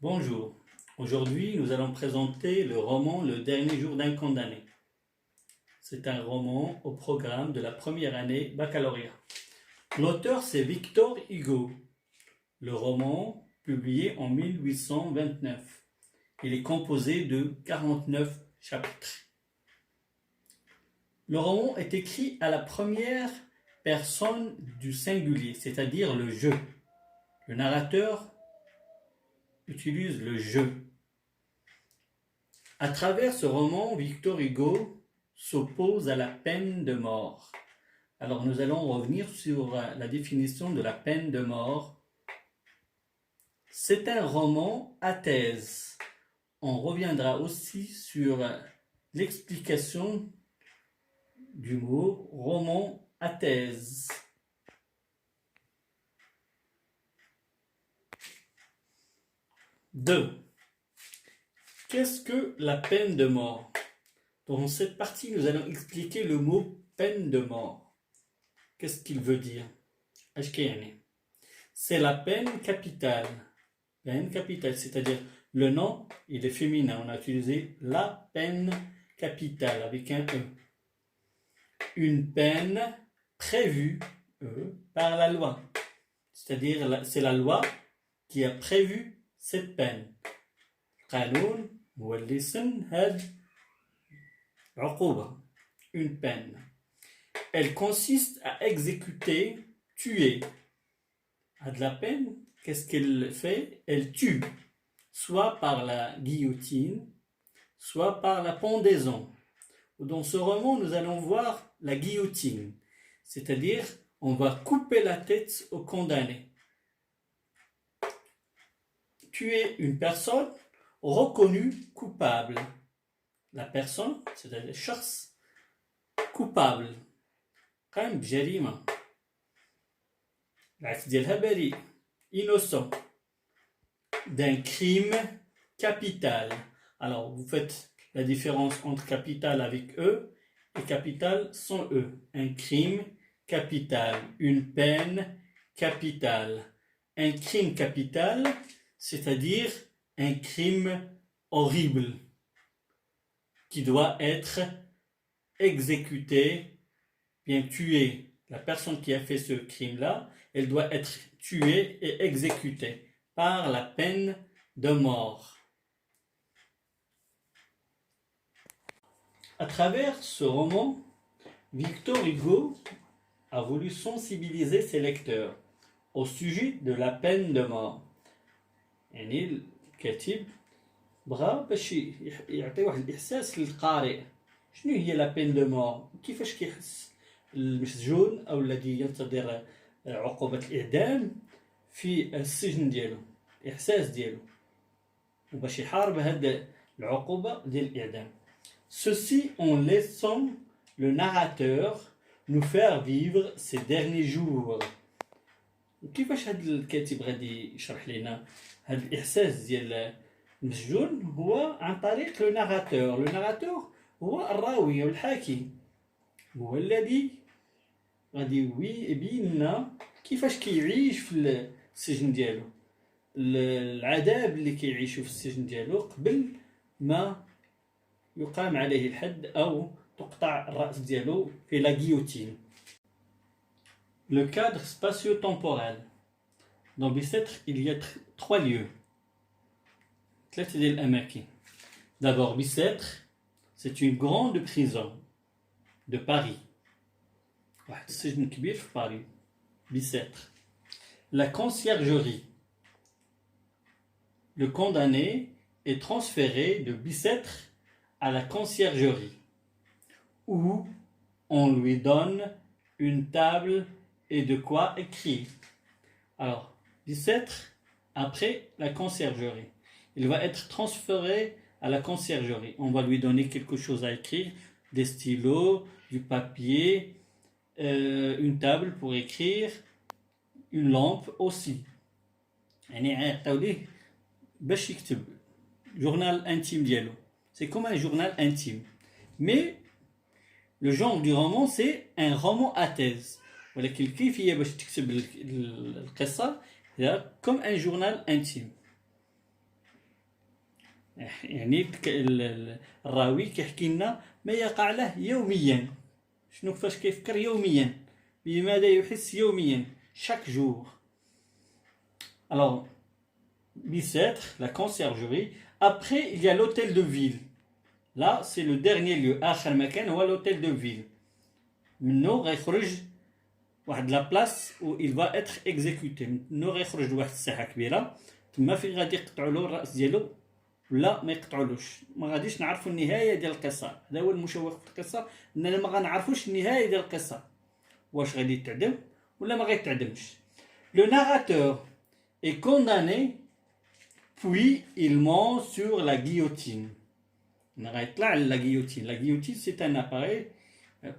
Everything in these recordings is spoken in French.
Bonjour, aujourd'hui nous allons présenter le roman Le dernier jour d'un condamné. C'est un roman au programme de la première année baccalauréat. L'auteur c'est Victor Hugo. Le roman, publié en 1829. Il est composé de 49 chapitres. Le roman est écrit à la première personne du singulier, c'est-à-dire le je. Le narrateur utilise le je. À travers ce roman, Victor Hugo s'oppose à la peine de mort. Alors nous allons revenir sur la définition de la peine de mort. C'est un roman à thèse. On reviendra aussi sur l'explication du mot roman à thèse. Deux. Qu'est-ce que la peine de mort? Dans cette partie, nous allons expliquer le mot peine de mort. Qu'est-ce qu'il veut dire? C'est la peine capitale. Peine capitale, c'est-à-dire le nom, il est féminin. On a utilisé la peine capitale avec un E. Une peine prévue par la loi. C'est-à-dire c'est la loi qui a prévu cette peine. قانون هو اللي سن هاد عقوبة. Une peine. Elle consiste à exécuter, tuer. À de la peine, qu'est-ce qu'elle fait? Elle tue, soit par la guillotine, soit par la pendaison. Dans ce roman, nous allons voir la guillotine, c'est-à-dire on va couper la tête au condamné. Tuer une personne reconnue coupable. La personne, c'est-à-dire le shakhs, coupable. قام بجريمة. العكس ديالها بريء. Innocent. D'un crime capital. Alors, vous faites la différence entre capital avec E et capital sans E. Un crime capital. Une peine capitale. Un crime capital, c'est-à-dire un crime horrible qui doit être exécuté, bien tué. La personne qui a fait ce crime-là, elle doit être tuée et exécutée par la peine de mort. À travers ce roman, Victor Hugo a voulu sensibiliser ses lecteurs au sujet de la peine de mort. يعني الكاتب بغى باش يعطي واحد الإحساس للقارئ. شنو هي لا بين دو مور؟ كيفاش كيحس المسجون أو الذي ينتظر عقوبة الإعدام في السجن ديالو، الإحساس ديالو، وباش يحارب هاد العقوبة ديال الإعدام. Ceci en laissant le narrateur nous faire vivre ses derniers jours. كيفاش هاد الكاتب غادي يشرح لنا هاد الإحساس ديال المسجون؟ هو عن طريق لو ناراتور. لو ناراتور هو الراوي أو الحاكي، هو الذي غادي يبين لنا كيفاش كيعيش في السجن ديالو، العذاب اللي كيعيشو في السجن ديالو قبل ما يقام عليه الحد أو تقطع الرأس ديالو في لا guillotine. Le cadre spatio-temporel. Dans Bicêtre, il y a trois lieux. ثلاثة ديال الأماكن. D'abord, Bicêtre, c'est une grande prison de Paris. واحد السجن كبير في باريس. Bicêtre. La conciergerie. Le condamné est transféré de Bicêtre à la conciergerie, où on lui donne une table et de quoi écrire. Alors, Bicêtre, après la conciergerie. Il va être transféré à la conciergerie. On va lui donner quelque chose à écrire, des stylos, du papier, une table pour écrire, une lampe aussi. يعني عطاو ليه باش يكتب journal intime ديالو. C'est comme un journal intime. Mais le genre du roman, c'est un roman à thèse. ولكن الكيفية باش تكتب القصة هي comme un journal intime. يعني الراوي كيحكي لنا ما يقع له يوميا. شنو كيفاش كيفكر يوميا، بماذا يحس يوميا chaque jour. Alors Bicêtre, la conciergerie. Après il y a l'hôtel de ville. Là c'est le dernier lieu. آخر مكان هو l'hôtel de ville. منه غيخرج واحد لا بلاص و il va être exécuté. منه غيخرج لواحد الساحه كبيره، تما فين غادي يقطعوا له الراس ديالو ولا ما يقطعولوش. ما غاديش نعرفوا النهايه ديال القصه. هذا هو المشوق في القصه، اننا ما غنعرفوش النهايه ديال القصه، واش غادي يتعدم ولا ما غيتعدمش. Le narrateur est condamné puis il monte sur la guillotine. غيطلع على la guillotine. La guillotine c'est un appareil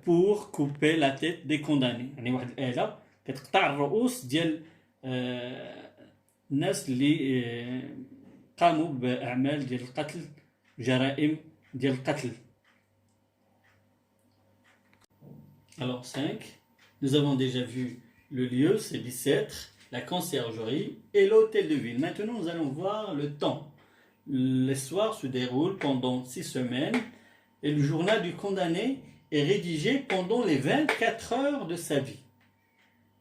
pour couper la tête des condamnés. يعني واحد الآلة كتقطع الرؤوس ديال الناس اللي قاموا بأعمال ديال القتل، جرائم ديال القتل. Alors 5, nous avons déjà vu le lieu, c'est Bicêtre, la conciergerie et l'hôtel de ville. Maintenant nous allons voir le temps. L'histoire se déroule pendant 6 semaines et le journal du condamné est rédigé pendant les 24 heures de sa vie.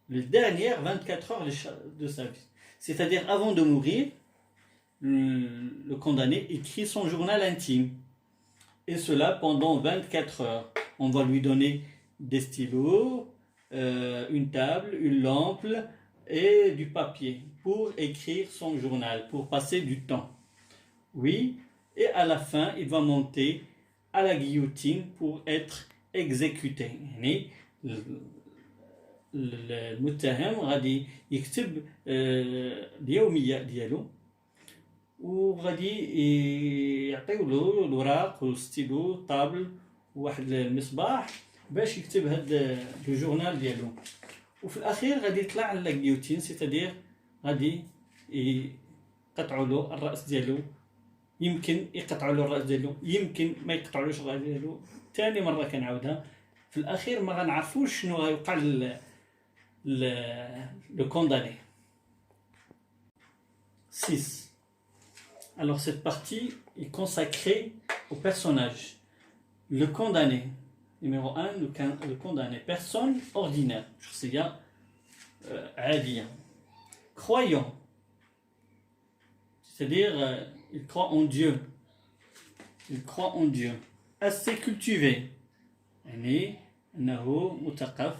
Les dernières 24 heures de sa vie. C'est-à-dire avant de mourir, le condamné écrit son journal intime. Et cela pendant 24 heures. On va lui donner des stylos, une table, une lampe et du papier pour écrire son journal, pour passer du temps. Oui, et à la fin, il va monter à la guillotine pour être exécuté. يعني المتهم غادي يكتب اليومية ديالو وغادي يعطيو له الوراق والستيلو طابل وواحد المصباح باش يكتب هاد الجورنال ديالو. وفي الاخير غادي يطلع على الجيوتين، سيتادير غادي يقطعوا له الراس ديالو. يمكن يقطعوا له الراس ديالو، يمكن ما يقطعولوش الراس ديالو. ثاني مره كنعاودها، في الاخير ما غنعرفوش شنو غيوقع le condamné. 6. Alors cette partie est consacrée au personnage. Le condamné. Numéro 1, le condamné. Personne ordinaire. شخصية عادية. Croyant. C'est-à-dire, il croit en Dieu. Il croit en Dieu. Assez cultivé. يعني أنه مثقف.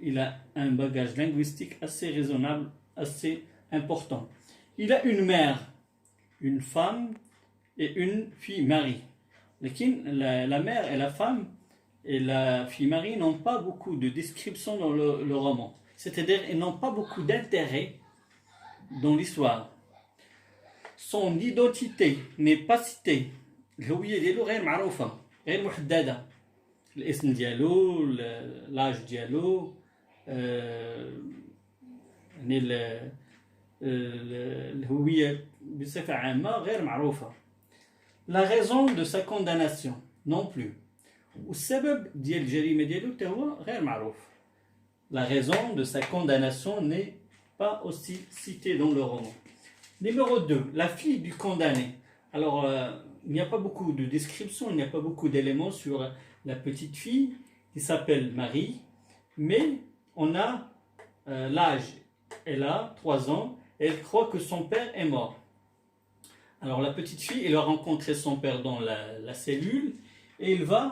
Il a un bagage linguistique assez raisonnable, assez important. Il a une mère, une femme et une fille Marie. La mère et la femme et la fille Marie n'ont pas beaucoup de descriptions dans le roman. C'est-à-dire ils n'ont pas beaucoup d'intérêt dans l'histoire. Son identité n'est pas citée. الهوية ديالو غير معروفة، غير محددة. الاسم ديالو، لاج ديالو، يعني الهوية بصفة عامة غير معروفة. La raison de sa condamnation non plus. والسبب ديال الجريمة ديالو حتى هو غير معروف. La raison de sa condamnation n'est pas aussi citée dans le roman. Numéro 2, la fille du condamné. Alors, il n'y a pas beaucoup de descriptions, il n'y a pas beaucoup d'éléments sur la petite fille qui s'appelle Marie, mais on a l'âge. Elle a 3 ans et elle croit que son père est mort. Alors la petite fille, elle a rencontré son père dans la cellule et il va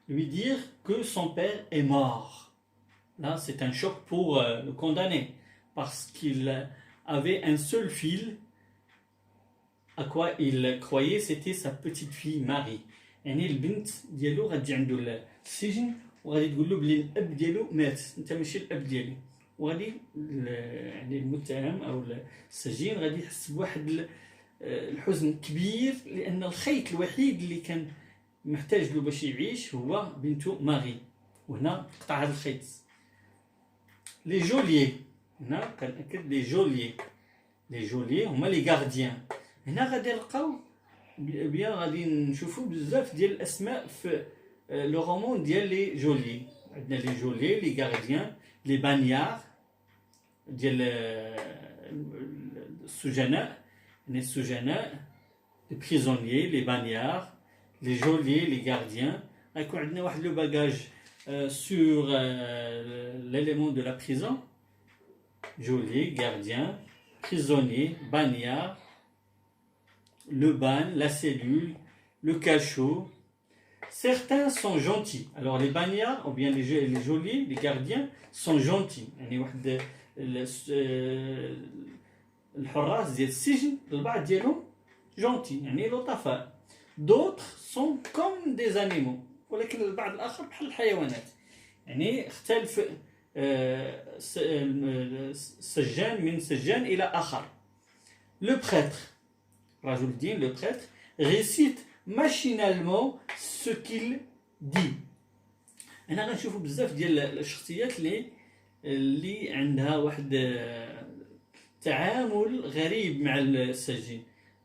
lui dire que son père est mort. Là, c'est un choc pour le condamné parce qu'il avait un seul fil à quoi il croyait, c'était sa petite fille Marie. يعني البنت ديالو غتجي عنده السجن وغادي تقول له بلي الاب ديالو مات، انت ماشي الاب ديالي. وغادي يعني المتهم او السجين غادي يحس بواحد الحزن كبير، لان الخيط الوحيد اللي كان محتاج له باش يعيش هو بنته ماري. وهنا قطع هذا الخيط. لي جوليي، هنا كنأكد لي جوليي. لي جوليي هما لي غارديان. هنا غادي نلقاو بيان غادي نشوفوا بزاف ديال الاسماء في لو رومون ديال لي جوليي. عندنا لي جوليي، لي غارديان، لي بانيار ديال السجناء. يعني السجناء les prisonniers, les bagnards, les geôliers, les gardiens. غيكون عندنا واحد لو باجاج sur l'élément de la prison. Geôlier, gardien, prisonnier, bagnard, le bagne, la cellule, le cachot. Certains sont gentils. Alors les bagnards, ou bien les geôliers, les gardiens, sont gentils. يعني واحد الحراس ديال السجن البعض ديالهم gentils يعني لطفاء. D'autres sont comme des animaux. ولكن البعض الآخر بحال الحيوانات. يعني اختلف سجان من سجان إلى آخر. Le prêtre, رجل الدين, le prêtre, récite machinalement ce qu'il dit. أنا غنشوفوا بزاف ديال الشخصيات اللي عندها واحد تعامل غريب مع السجين.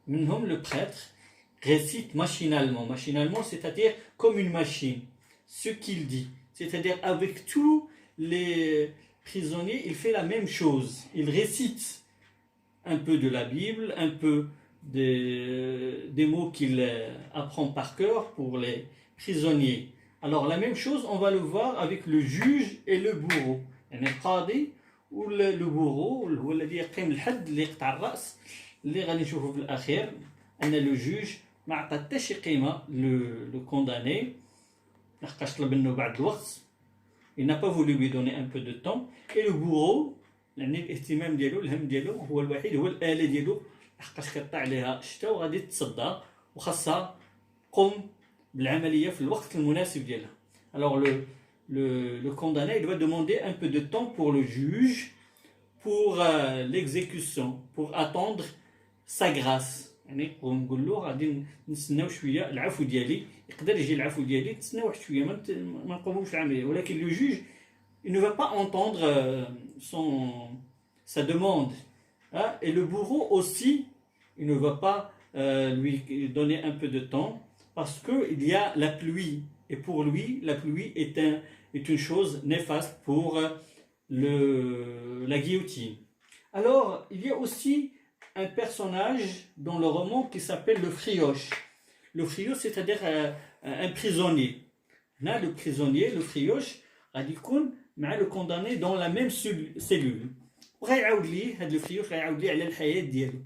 منهم le prêtre récite machinalement. Machinalement, c'est-à-dire comme une machine. Ce qu'il dit. C'est-à-dire avec tous les prisonniers, il fait la même chose. Il récite un peu de la Bible, un peu des mots qu'il apprend par cœur pour les prisonniers. Alors la même chose, on va le voir avec le juge et le bourreau. يعني القاضي والبورو هو الذي يقيم الحد اللي يقطع الرأس اللي غادي نشوفه في الأخير أن لو جوج ما عطى حتى شي قيمة لو كونداني لحقاش طلب منه بعد الوقت. Il n'a pas voulu lui donner un peu de temps. Et le bourreau يعني الاهتمام ديالو الهم ديالو هو الوحيد هو الآلة ديالو لحقاش كيطلع عليها الشتاء وغادي تصدى وخاصها قم بالعملية في الوقت المناسب ديالها. Alors le condamné il doit demander un peu de temps pour le juge pour l'exécution pour attendre sa grâce. يعني ونقول له غادي نستناو شويه العفو ديالي يقدر يجي العفو ديالي تسناو واحد شويه ما نقوموش العمليه. ولكن le juge il ne va pas entendre sa demande. Et le bourreau aussi il ne va pas lui donner un peu de temps parce qu'il y a la pluie et pour lui la pluie est une chose néfaste pour la guillotine. Alors il y a aussi un personnage dans le roman qui s'appelle le frioche. Le frioche, c'est-à-dire un prisonnier. Là, le prisonnier, le frioche, غادي يكون مع le condamné dans la même cellule. وغيعاود ليه هذا الفريوش غيعاود ليه على الحياة ديالو.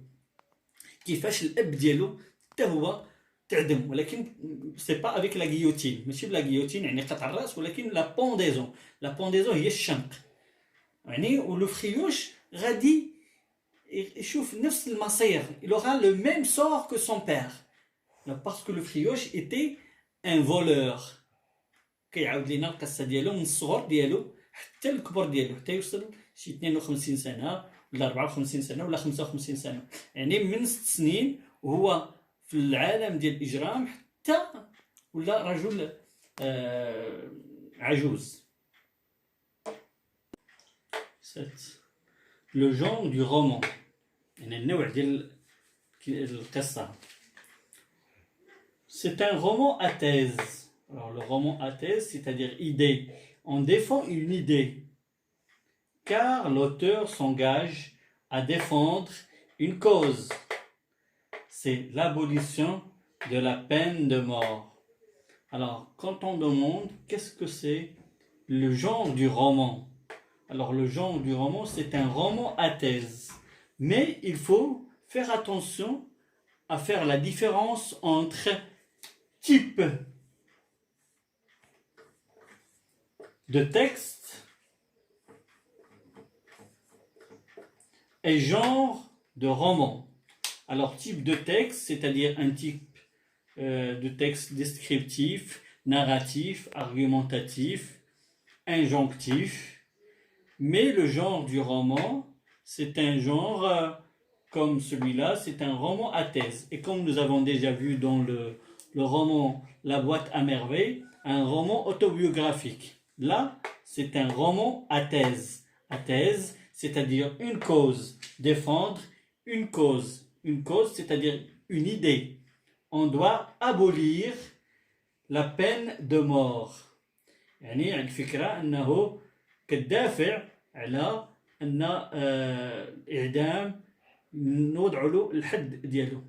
كيفاش الأب ديالو حتى هو تعدم ولكن سي با افيك لا غيوتين ماشي بلا غيوتين يعني قطع الراس ولكن لا بونديزون. لا بونديزون هي الشنق. يعني ولو فريوش غادي يشوف نفس المصير. Il aura le même sort que son père. Parce que le frioche était un voleur. كيعاود لينا القصة ديالو من الصغر ديالو حتى الكبر ديالو حتى يوصل شي 52 سنة ولا 54 سنة ولا 55 سنة. يعني من 6 سنين وهو في العالم ديال الإجرام حتى ولا رجل عجوز. Le genre du roman. يعني النوع ديال القصة. C'est un roman à thèse. Alors le roman à thèse, c'est-à-dire idée. On défend une idée. Car l'auteur s'engage à défendre une cause. C'est l'abolition de la peine de mort. Alors, quand on demande qu'est-ce que c'est le genre du roman. Alors le genre du roman, c'est un roman à thèse. Mais il faut faire attention à faire la différence entre type de texte et genre de roman. Alors type de texte, c'est-à-dire un type de texte descriptif, narratif, argumentatif, injonctif. Mais le genre du roman, c'est un genre comme celui-là, c'est un roman à thèse. Et comme nous avons déjà vu dans le roman La boîte à merveilles, un roman autobiographique. Là, c'est un roman à thèse. À thèse, c'est-à-dire une cause. Défendre une cause. Une cause, c'est-à-dire une idée. On doit abolir la peine de mort. يعني الفكرة أنه كدافع على أن إعدام نوضع له الحد ديالو.